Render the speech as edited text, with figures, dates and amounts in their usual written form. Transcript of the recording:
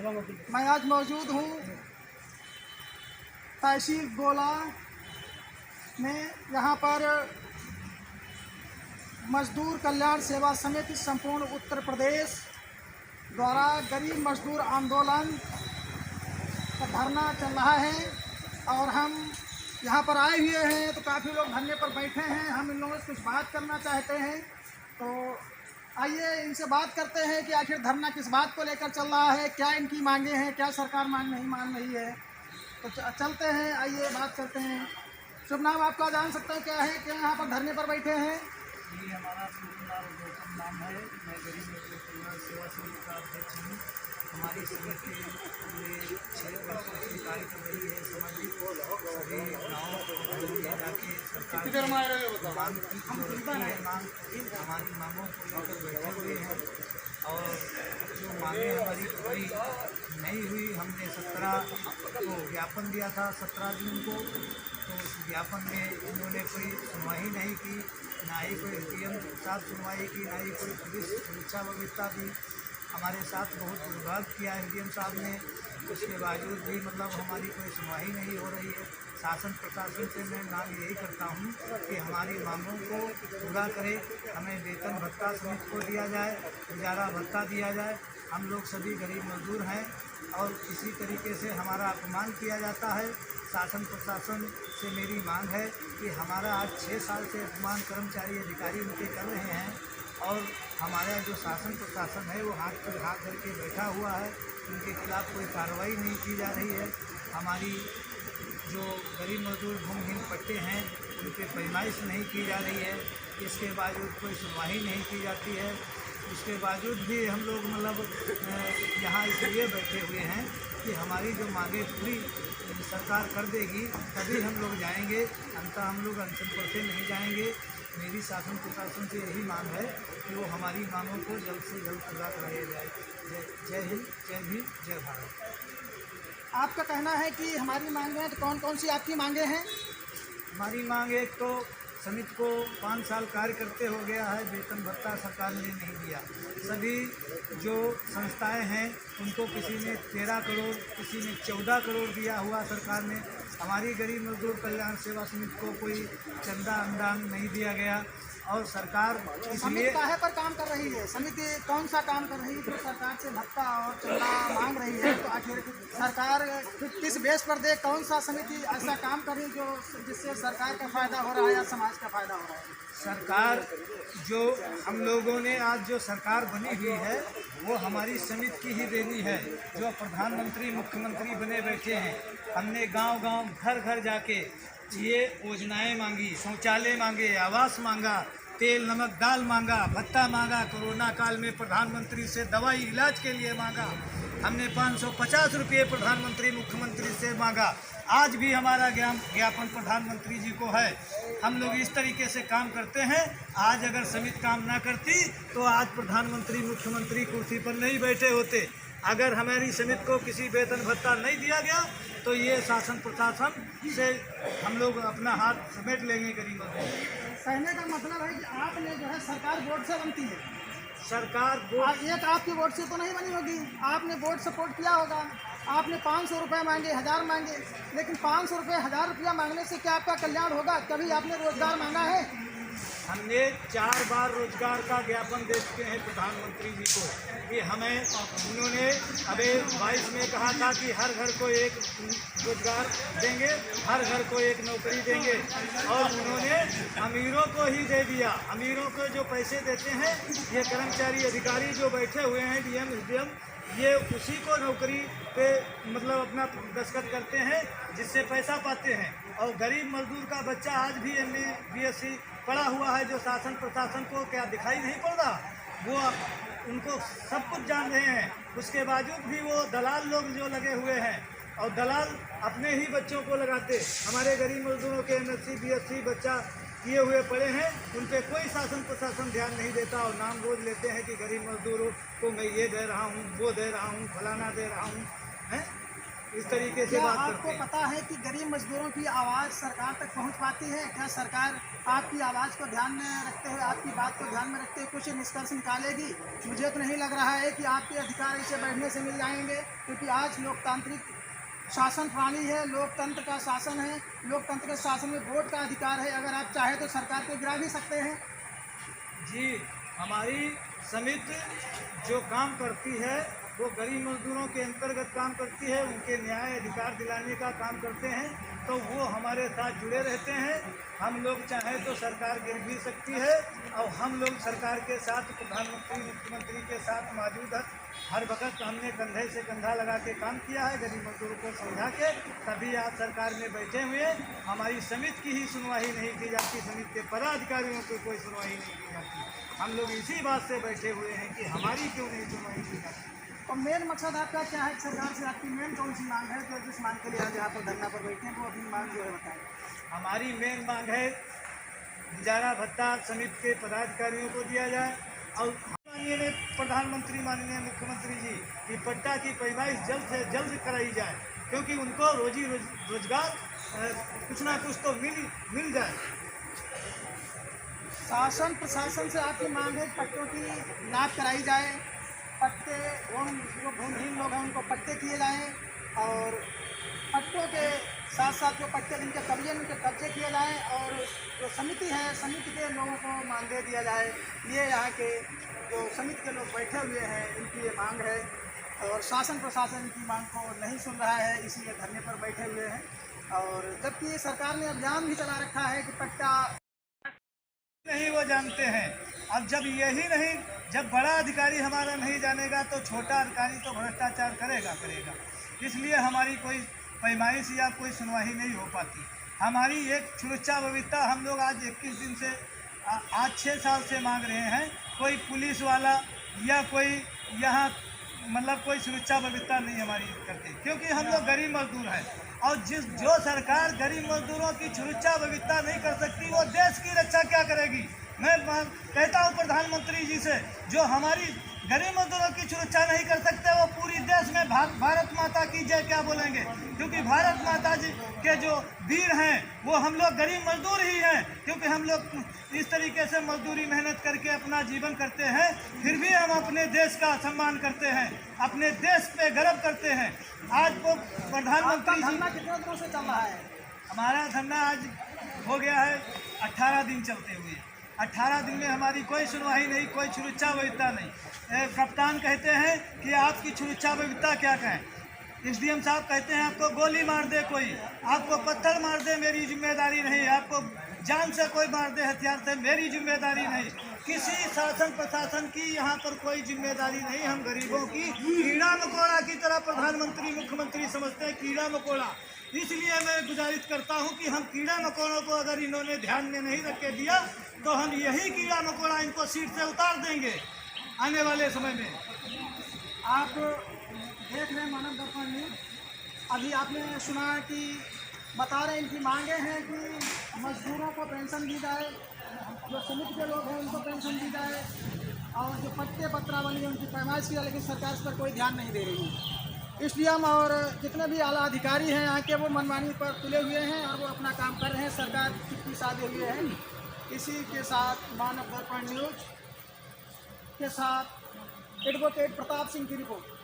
मैं आज मौजूद हूँ तहसील गोला में। यहाँ पर मजदूर कल्याण सेवा समिति संपूर्ण उत्तर प्रदेश द्वारा गरीब मजदूर आंदोलन का धरना चल रहा है और हम यहाँ पर आए हुए हैं तो काफ़ी लोग धरने पर बैठे हैं। हम इन लोगों से कुछ बात करना चाहते हैं, तो आइए इनसे बात करते हैं कि आखिर धरना किस बात को लेकर चल रहा है, क्या इनकी मांगे हैं, क्या सरकार मांग नहीं मान रही है। तो चलते हैं, आइए बात करते हैं। शुभ नाम आपका जान सकते हैं, क्या है, क्या यहाँ पर धरने पर बैठे हैं? ये हमारा सुखलाल गौतम नाम है। मैं गरीब मजदूर कल्याण सेवा समिति का अध्यक्ष हूँ। हमारी समिति पूरे 6 वर्षों से कार्य कर रही है। सामाजिक सभी गाँव में जाके सरकार मांग की हमारी मांगों को लेकर बैठे हुए हैं और जो मांगे हमारी पूरी नहीं हुई। हमने 17 को ज्ञापन दिया था, 17 जून को। तो उस ज्ञापन में इन्होंने कोई सुनवाई नहीं की, ना ही कोई एसडीएम के साथ सुनवाई की, ना ही कोई पुलिस सुरक्षा व्यवस्था दी। हमारे साथ बहुत दुर्भाव किया एसडीएम साहब ने। उसके बावजूद भी हमारी कोई सुनवाई नहीं हो रही है। शासन प्रशासन से मैं मांग यही करता हूँ कि हमारी मांगों को पूरा करे। हमें वेतन भत्ता समिति को दिया जाए, गुजारा भत्ता दिया जाए। हम लोग सभी गरीब मजदूर हैं और इसी तरीके से हमारा अपमान किया जाता है। शासन प्रशासन से मेरी मांग है कि हमारा आज 6 साल से अपमान कर्मचारी अधिकारी उनके कर रहे हैं और हमारा जो शासन प्रशासन है वो हाथ पर हाथ करके बैठा हुआ है। उनके खिलाफ़ कोई कार्रवाई नहीं की जा रही है। हमारी जो गरीब मजदूर भूमिहीन पट्टे हैं उन पर पैमाइश नहीं की जा रही है। इसके बावजूद कोई सुनवाई नहीं की जाती है। उसके बावजूद भी हम लोग यहाँ इसलिए बैठे हुए हैं कि हमारी जो मांगे पूरी सरकार कर देगी तभी हम लोग जाएंगे, अंततः हम लोग अनशन पर से नहीं जाएंगे। मेरी शासन प्रशासन से यही मांग है कि वो हमारी मांगों को जल्द से जल्द पूरा कराया जाए। जय हिंद, जय भीम, जय भारत। आपका कहना है कि हमारी मांगे हैं, तो कौन कौन सी आपकी मांगे हैं? हमारी मांग एक तो समिति को 5 साल कार्य करते हो गया है, वेतन भत्ता सरकार ने नहीं दिया। सभी जो संस्थाएं हैं उनको किसी ने 13 करोड़, किसी ने 14 करोड़ दिया हुआ सरकार ने। हमारी गरीब मजदूर कल्याण सेवा समिति को कोई चंदा अनुदान नहीं दिया गया और सरकार इसलिए काहे पर काम कर रही है? समिति कौन सा काम कर रही है जो सरकार से भत्ता और चंदा मांग रही है? तो आखिर सरकार किस बेस पर दे? कौन सा समिति ऐसा काम कर रही है जो जिससे सरकार का फायदा हो रहा है या समाज का फायदा हो रहा है? सरकार जो हम लोगों ने आज जो सरकार बनी हुई है वो हमारी समिति की ही देनी है। जो प्रधानमंत्री मुख्यमंत्री बने बैठे हैं, हमने गांव-गांव, घर-घर जाके ये योजनाएं मांगी, शौचालय मांगे, आवास मांगा, तेल नमक दाल मांगा, भत्ता मांगा, कोरोना काल में प्रधानमंत्री से दवाई इलाज के लिए मांगा। हमने 550 रुपये प्रधानमंत्री मुख्यमंत्री से मांगा। आज भी हमारा ज्ञापन प्रधानमंत्री जी को है। हम लोग इस तरीके से काम करते हैं। आज अगर समिति काम ना करती तो आज प्रधानमंत्री मुख्यमंत्री कुर्सी पर नहीं बैठे होते। अगर हमारी समिति को किसी वेतन भत्ता नहीं दिया गया तो ये शासन प्रशासन से हम लोग अपना हाथ समेट लेंगे गरीबों को। कहने का मतलब है कि आपने जो है सरकार वोट से बनती है। सरकार वोट एक आपकी वोट से तो नहीं बनी होगी, आपने वोट सपोर्ट किया होगा। आपने 500 रुपये मांगे, 1000 मांगे, लेकिन 500 रुपये 1000 रुपया मांगने से क्या आपका कल्याण होगा? कभी आपने रोजगार मांगा है? हमने 4 बार रोजगार का ज्ञापन दे चुके हैं प्रधानमंत्री जी को कि हमें उन्होंने अभी 22 में कहा था कि हर घर को एक रोजगार देंगे, हर घर को एक नौकरी देंगे और उन्होंने अमीरों को ही दे दिया। अमीरों को जो पैसे देते हैं ये कर्मचारी अधिकारी जो बैठे हुए हैं डीएम एसडीएम, ये उसी को नौकरी पे अपना दस्तखत करते हैं जिससे पैसा पाते हैं। और गरीब मजदूर का बच्चा आज भी MA BSc पढ़ा हुआ है जो शासन प्रशासन को क्या दिखाई नहीं पड़ रहा? वो उनको सब कुछ जान रहे हैं। उसके बावजूद भी वो दलाल लोग जो लगे हुए हैं और दलाल अपने ही बच्चों को लगाते। हमारे गरीब मजदूरों के MSc BSc बच्चा किए हुए पड़े हैं, उन पर कोई शासन प्रशासन ध्यान नहीं देता और नाम रोज लेते हैं कि गरीब मजदूरों को मैं ये दे रहा हूँ, वो दे रहा हूँ, फलाना दे रहा हूँ। हैं इस तरीके से क्या बात आपको करते हैं। पता है कि गरीब मजदूरों की आवाज़ सरकार तक पहुंच पाती है? क्या सरकार आपकी आवाज़ को ध्यान में रखते हुए, आपकी बात को ध्यान में रखते हुए कुछ निष्कर्ष निकालेगी? मुझे तो नहीं लग रहा है कि आपके अधिकार इसे बैठने से मिल जाएंगे, क्योंकि आज लोकतांत्रिक शासन प्रणाली है, लोकतंत्र का शासन है। लोकतंत्र के शासन में वोट का अधिकार है। अगर आप चाहें तो सरकार को गिरा भी सकते हैं। जी, हमारी समिति जो काम करती है वो गरीब मजदूरों के अंतर्गत काम करती है, उनके न्याय अधिकार दिलाने का काम करते हैं, तो वो हमारे साथ जुड़े रहते हैं। हम लोग चाहें तो सरकार गिर भी सकती है, और हम लोग सरकार के साथ, प्रधानमंत्री मुख्यमंत्री के साथ मौजूद है। हर वक्त हमने कंधे से कंधा लगा के काम किया है, गरीब मजदूरों को समझा के, तभी आज सरकार में बैठे हुए। हमारी समिति की ही सुनवाई नहीं की जाती, समिति के पदाधिकारियों की कोई सुनवाई नहीं की जाती। हम लोग इसी बात से बैठे हुए हैं कि हमारी क्यों नहीं सुनवाई की जाती। और मेन मकसद आपका क्या है? सरकार से आपकी मेन कौन सी मांग है, जो जिस मांग के लिए आज यहाँ पर धरना पर बैठे हैं, वो अपनी मांग जो है बताएं। हमारी मेन मांग है गुजारा भत्ता समिति के पदाधिकारियों को दिया जाए, और माननीय प्रधानमंत्री, माननीय मुख्यमंत्री जी की पट्टा की पैमाइश जल्द से जल्द कराई जाए, क्योंकि उनको रोजगार कुछ ना कुछ तो मिल जाए। शासन प्रशासन से आपकी मांग है पट्टों की नाप कराई जाए, पट्टे जो भूमिहीन लोग हैं उनको पट्टे किए जाएं, और पट्टों के साथ साथ जो पट्टे जिनके कब्जे उनके कब्जे किए जाएं, और जो समिति है, समिति के लोगों को मानदेय दिया जाए। ये यहाँ के जो समिति के लोग बैठे हुए हैं, इनकी ये मांग है, और शासन प्रशासन की मांग को नहीं सुन रहा है, इसीलिए धरने पर बैठे हुए हैं। और जबकि सरकार ने अभियान भी चला रखा है कि पट्टा नहीं वो जानते हैं। अब जब यही नहीं, जब बड़ा अधिकारी हमारा नहीं जानेगा तो छोटा अधिकारी तो भ्रष्टाचार करेगा। इसलिए हमारी कोई पैमाइश या कोई सुनवाई नहीं हो पाती। हमारी एक सुरक्षा व्यवस्था हम लोग आज 21 दिन से आज 6 साल से मांग रहे हैं। कोई पुलिस वाला या कोई यहाँ मतलब कोई सुरक्षा व्यवस्था नहीं हमारी करते, क्योंकि हम लोग गरीब मजदूर हैं। और जो सरकार गरीब मजदूरों की सुरक्षा व्यवस्था नहीं कर सकती, वो देश की रक्षा क्या करेगी? मैं कहता हूँ प्रधानमंत्री जी से, जो हमारी गरीब मजदूरों की सुरक्षा नहीं कर सकते, वो पूरी देश में भारत माता की जय क्या बोलेंगे? क्योंकि भारत माता जी के जो वीर हैं वो हम लोग गरीब मजदूर ही हैं, क्योंकि हम लोग इस तरीके से मजदूरी मेहनत करके अपना जीवन करते हैं, फिर भी हम अपने देश का सम्मान करते हैं, अपने देश पे गर्व करते हैं। आज वो प्रधानमंत्री जी, धरना कितने दिनों से चल रहा है? हमारा धरना आज हो गया है 18 दिन चलते हुए। 18 दिन में हमारी कोई सुनवाई नहीं, कोई सुरक्षा व्यवस्था नहीं। कप्तान कहते हैं कि आपकी सुरक्षा व्यवस्था क्या कहें, एसडीएम साहब कहते हैं आपको गोली मार दे कोई, आपको पत्थर मार दे मेरी जिम्मेदारी नहीं, आपको जान से कोई मार दे हथियार से मेरी जिम्मेदारी नहीं। किसी शासन प्रशासन की यहाँ पर कोई जिम्मेदारी नहीं। हम गरीबों की कीड़ा मकोड़ा की तरह प्रधानमंत्री मुख्यमंत्री समझते हैं, कीड़ा मकोड़ा। इसलिए मैं गुजारिश करता हूँ कि हम कीड़ा मकोड़ों को अगर इन्होंने ध्यान में नहीं रख के दिया तो हम यही कीड़ा मकोड़ा इनको सीट से उतार देंगे आने वाले समय में। आप देख रहे हैं मानव दर्पण न्यूज। अभी आपने सुना कि बता रहे इनकी मांगे हैं कि मजदूरों को पेंशन दी जाए, जो समिति के लोग हैं उनको पेंशन दी जाए, और जो पट्टे पत्रावली है उनकी पैमाइश की जाए, लेकिन सरकार इस पर कोई ध्यान नहीं दे रही है। इसलिए हम और जितने भी आला अधिकारी हैं यहाँ के, वो मनमानी पर तुले हुए हैं और वो अपना काम कर रहे हैं, सरकार चुप्पी साधे हुए हैं। इसी के साथ मानव दर्पण न्यूज के साथ एडवोकेट प्रताप सिंह की रिपोर्ट।